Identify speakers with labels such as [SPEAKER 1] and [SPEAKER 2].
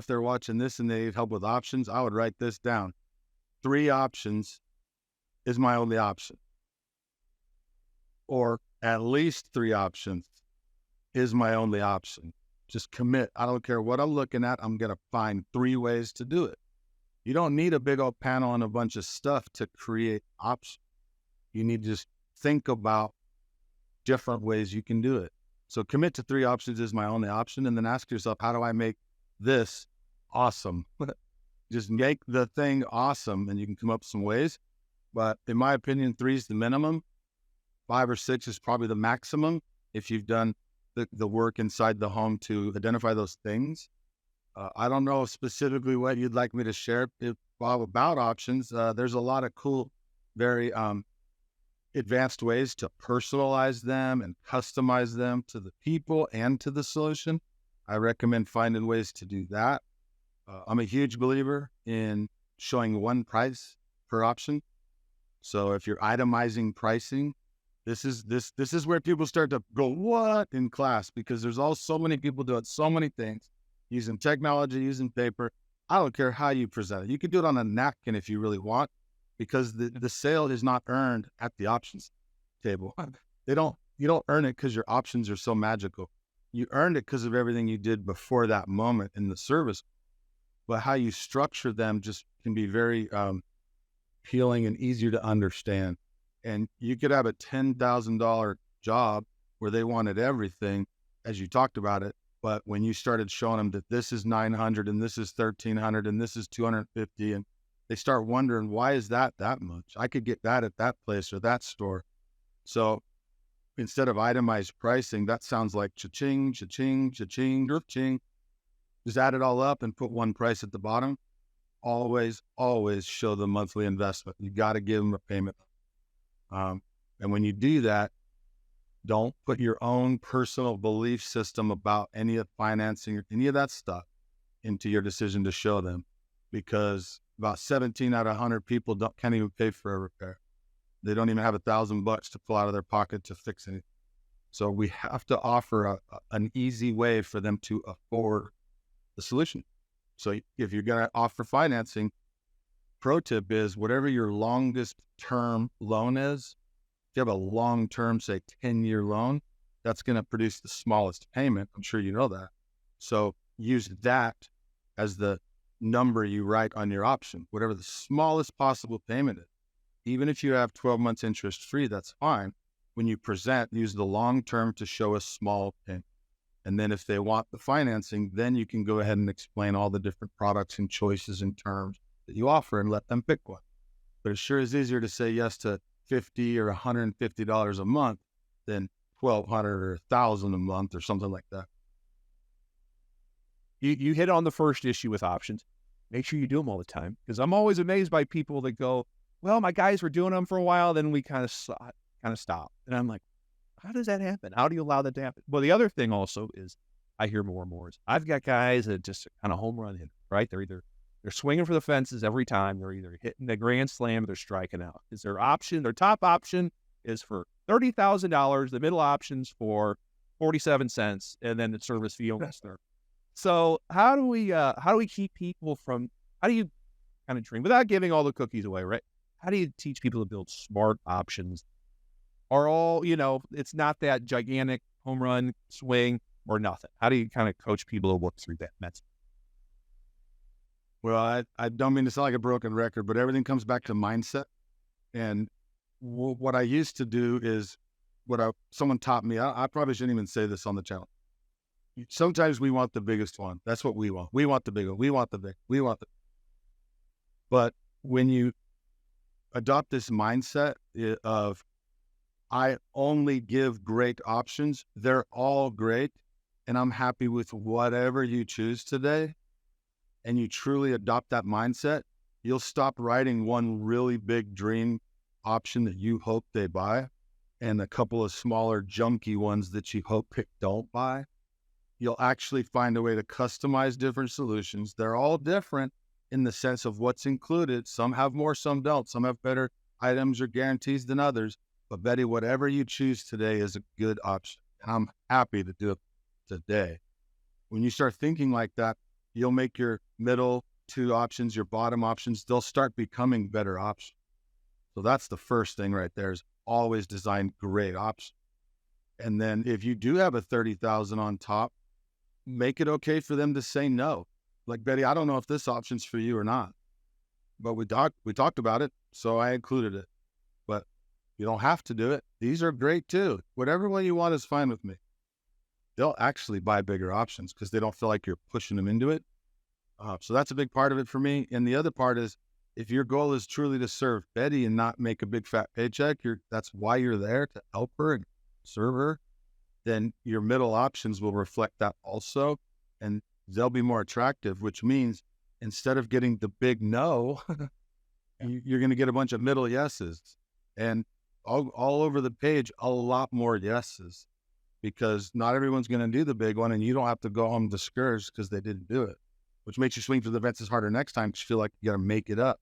[SPEAKER 1] they're watching this and they need help with options, I would write this down. 3 options is my only option. Or at least 3 options is my only option. Just commit. I don't care what I'm looking at. I'm going to find 3 ways to do it. You don't need a big old panel and a bunch of stuff to create options. You need to just think about different ways you can do it. So commit to 3 options is my only option. And then ask yourself, how do I make this awesome? Just make the thing awesome, and you can come up with some ways. But in my opinion, 3 is the minimum. 5 or 6 is probably the maximum if you've done the work inside the home to identify those things. I don't know specifically what you'd like me to share about options. There's a lot of cool, very advanced ways to personalize them and customize them to the people and to the solution. I recommend finding ways to do that. I'm a huge believer in showing one price per option. So if you're itemizing pricing, this is where people start to go, what, in class, because there's so many people doing so many things, using technology, using paper. I don't care how you present it. You could do it on a napkin if you really want, because the sale is not earned at the options table. You don't earn it because your options are so magical. You earned it because of everything you did before that moment in the service. But how you structure them just can be very appealing and easier to understand. And you could have a $10,000 job where they wanted everything, as you talked about it. But when you started showing them that this is 900 and this is 1,300 and this is 250, and they start wondering, why is that much? I could get that at that place or that store. So instead of itemized pricing, that sounds like cha-ching, cha-ching, cha-ching, cha-ching. Just add it all up and put one price at the bottom. Always, always show the monthly investment. You got to give them a payment. And when you do that, don't put your own personal belief system about any of financing or any of that stuff into your decision to show them, because about 17 out of 100 people can't even pay for a repair. They don't even have $1,000 to pull out of their pocket to fix anything. So we have to offer an easy way for them to afford the solution. So if you're going to offer financing, pro tip is whatever your longest term loan is, if you have a long-term, say 10-year loan, that's going to produce the smallest payment. I'm sure you know that. So use that as the number you write on your option, whatever the smallest possible payment is. Even if you have 12 months interest free, that's fine. When you present, use the long term to show a small payment. And then if they want the financing, then you can go ahead and explain all the different products and choices and terms that you offer and let them pick one. But it sure is easier to say yes to $50 or $150 a month than $1,200 or $1,000 a month or something like that.
[SPEAKER 2] You hit on the first issue with options. Make sure you do them all the time, because I'm always amazed by people that go, well, my guys were doing them for a while, then we kind of stopped. And I'm like, how does that happen? How do you allow that to happen? Well, the other thing also is I hear more and more is I've got guys that just kind of home run hit, right? They're swinging for the fences every time. They're either hitting the grand slam or they're striking out. Is their top option is for $30,000. The middle option's for 47 cents, and then the service fee almost there. So how do we keep people from, how do you kind of dream without giving all the cookies away, right? How do you teach people to build smart options? Are all, it's not that gigantic home run swing or nothing. How do you kind of coach people to work through that mess?
[SPEAKER 1] Well, I don't mean to sound like a broken record, but everything comes back to mindset. And what I used to do is someone taught me. I probably shouldn't even say this on the channel. Sometimes we want the biggest one. That's what we want. We want the big one. We want the big. We want the. But when you adopt this mindset of, I only give great options, they're all great, and I'm happy with whatever you choose today, and you truly adopt that mindset, you'll stop writing one really big dream option that you hope they buy and a couple of smaller junky ones that you hope don't buy. You'll actually find a way to customize different solutions. They're all different in the sense of what's included. Some have more, some don't. Some have better items or guarantees than others. But Betty, whatever you choose today is a good option. And I'm happy to do it today. When you start thinking like that, you'll make your middle two options, your bottom options, they'll start becoming better options. So that's the first thing right there, is always design great options. And then if you do have a 30,000 on top, make it okay for them to say no. Like, Betty, I don't know if this option's for you or not, but we talked about it, so I included it. But you don't have to do it. These are great too. Whatever one you want is fine with me. They'll actually buy bigger options because they don't feel like you're pushing them into it. So that's a big part of it for me. And the other part is, if your goal is truly to serve Betty and not make a big fat paycheck, that's why you're there, to help her and serve her, then your middle options will reflect that also. And they'll be more attractive, which means instead of getting the big no, you're going to get a bunch of middle yeses. And all over the page, a lot more yeses, because not everyone's going to do the big one, and you don't have to go home discouraged because they didn't do it, which makes you swing for the fences harder next time because you feel like you got to make it up.